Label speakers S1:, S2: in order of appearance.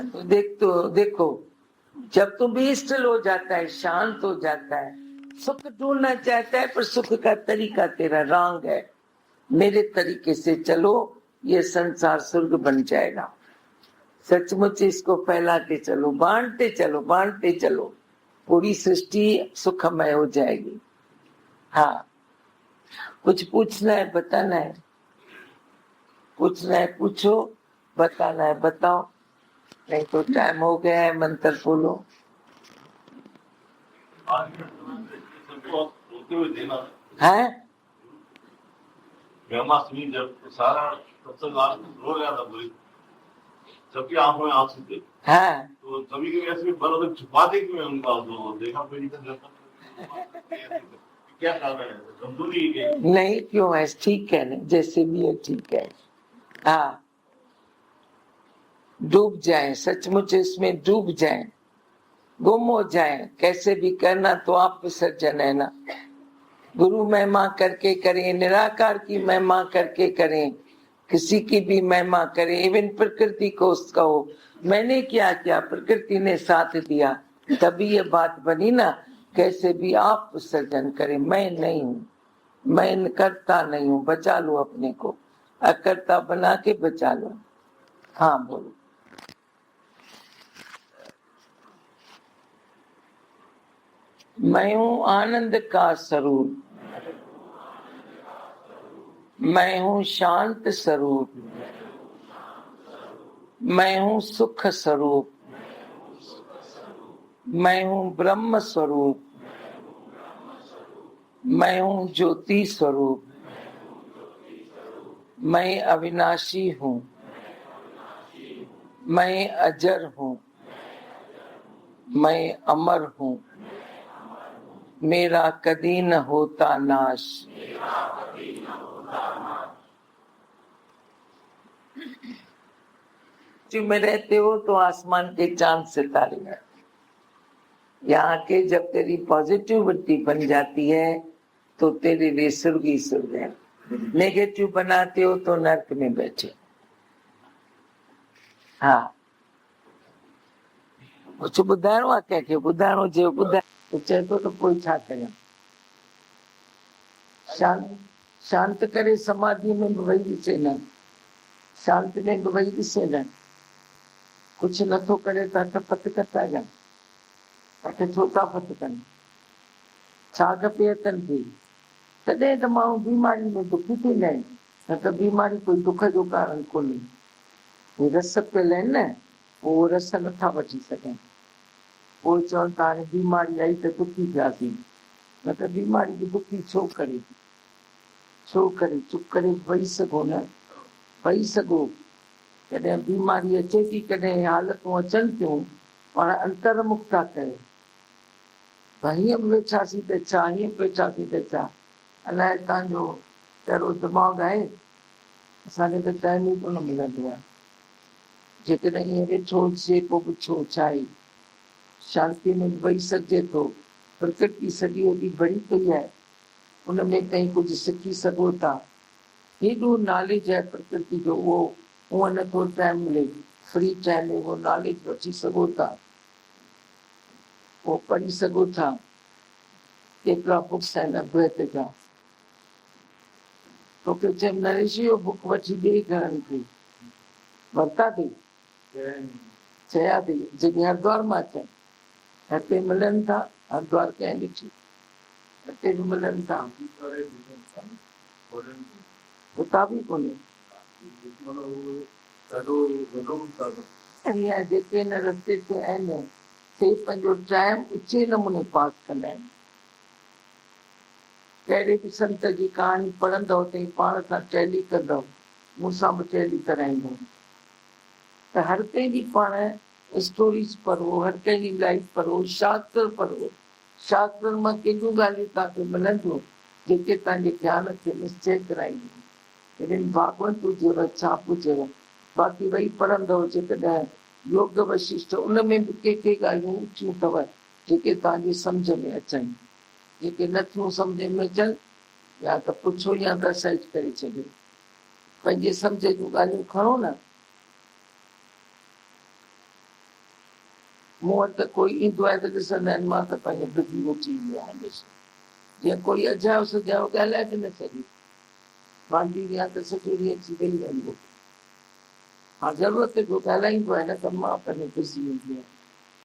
S1: तो देखो, जब तुम भी स्टिल हो जाता है, शांत हो जाता है, सुख ढूंढना चाहता है, पर सुख का तरीका तेरा रॉन्ग है। मेरे तरीके से चलो, ये संसार स्वर्ग बन जाएगा। सचमुच इसको फैलाते चलो, बांटते चलो, बांटते चलो, पूरी सृष्टि सुखमय हो जाएगी। हाँ, कुछ पूछना है, बताना है, पूछना है पूछो, बताना है बताओ, नहीं तो टाइम हो गया है, मंत्र बोलो। है
S2: ब्रह्माष्टमी जब सारा सत्संग रो गया था पूरी, सबकी आंखों में आंसू थे।
S1: हाँ,
S2: तो कभी कभी ऐसे बराबर छुपा दे कि मैं उनका आंसू देखा कोई नहीं, क्या कारण है, कमजोरी
S1: नहीं, क्यों है, ठीक है ना, जैसे भी है ठीक है। हाँ, डूब जाए, सचमुच इसमें डूब जाए, गुम हो जाए, कैसे भी करना तो आप विसर्जन है ना। गुरु महिमा करके करें, निराकार की महिमा करके करें, किसी की भी महिमा करें, इवन प्रकृति को उसका हो, मैंने क्या किया, प्रकृति ने साथ दिया, तभी ये बात बनी ना। कैसे भी आप विसर्जन करें, मैं नहीं हूँ, मैं करता नहीं हूँ, बचा लो अपने को, अकर्ता बना के बचा लो। हाँ बोलो। मैं हूँ आनंद का स्वरूप, मैं हूँ शांत स्वरूप, मैं हूँ सुख स्वरूप, मैं हूँ ब्रह्म स्वरूप, मैं हूँ ज्योति स्वरूप, मैं अविनाशी हूँ, मैं अजर हूँ, मैं अमर हूँ, मेरा कदी न होता नाश। में रहते हो तो आसमान के चांद सितारे हैं, यहाँ के जब तेरी पॉजिटिविटी बन जाती है तो तेरे लिए स्वर्ग ही स्वर्ग है। नेगेटिव बनाते हो तो नर्क में बैठे। हाँ, कुछ ॿुधाइणो आहे, कंहिंखे ॿुधाइणो हुजे ॿुधाए, तो चए तो कोई छा करे। शांत करे समाधि में भी वही ॾिसे न, शांत में भी वही ॾिसे न, कुछ नथो करे त हथ पत कटा ॼण, हथ छो था पत कनि, छा खपे हथनि खे। तॾहिं त माण्हू बीमारी में दुखी थींदा आहिनि, न त बीमारी कोई दुख जो कारण कोन्हे। रस पियल आहिनि न, पोइ रस नथा वठी सघनि, पोइ चवनि था हाणे बीमारी आई त दुखी थियासीं, न त बीमारी खे दुखी छो करे, छो करे, चुप करे वेही सघो न, वेही सघो। कॾहिं बीमारी अचे थी, कॾहिं हालतूं अचनि थियूं, पाण अंतर्मुख था कयो, हीअं बि वेठासीं त छा, हीअं वेठासीं त छा, अलाए तव्हांजो कहिड़ो दिमाग़ आहे, असांखे त टाइम ई कोन मिलंदो आहे। जेकॾहिं ईअं वेठो हुजे पोइ बि छो, छा आहे, शांति में वेही सघिजे थो, प्रकृति सॼी ओॾी भरी पई आहे, उनमें कहीं कुझु सिखी सघो था। हेॾो नॉलेज आहे प्रकृति जो, उहो उहो नथो टाइम मिले, फ्री टाइम में उहो नॉलेज वठी सघो था, पोइ पढ़ी सघो था। केतिरा बुक्स आहिनि अद्वैत जा, तोखे चयमि नरेश इहो बुक वठी ॾे घरनि खे, वरिता अथई, चया अथई, जेके हरिद्वार मां अचनि, हिते मिलनि था, हरिद्वार कंहिं ॾिठी, हिते बि मिलनि था, किताब ई कोन्हे। जेके हिन रस्ते ते आहिनि, से पंहिंजो टाइम ऊचे नमूने पास कंदा आहिनि। कहिड़े बि संत जी कहाणी पढ़ंदव त पाण सां टैली कंदव, मूंसां बि टैली कराईंदव, त हर कंहिंजी पाण स्टोरीज पढ़ो, हर कंहिंजी लाइफ पढ़ो, शास्त्र पढ़ो, शास्त्रनि मां केॾियूं ॻाल्हियूं तव्हांखे मिलंदियूं जेके तव्हांजे ध्यान खे निश्चय कराईंदियूं। लेकिन भागवत हुजेव, छा हुजेव, बाक़ी वही पढ़ंदव, जेकॾहिं योग वशिष्ठ, उनमें बि के ॻाल्हियूं ऊचियूं अथव जेके तव्हांजी सम्झ में अचनि, जेके नथियूं सम्झ में अचनि या त पुछो या त सर्च करे छॾियो, पंहिंजे सम्झ जूं ॻाल्हियूं खणो न। मूं वटि कोई ईंदो आहे त ॾिसंदा आहिनि मां त पंहिंजो बिज़ी अची वेंदी आहियां हमेशह। जीअं कोई अजायो सजायो ॻाल्हाए बि न सघे, वांदी विया त सॼो ॾींहुं अची वेही रहंदो। हा ज़रूरत जो ॻाल्हाईंदो आहे न त मां पंहिंजो बिज़ी वेंदी आहियां।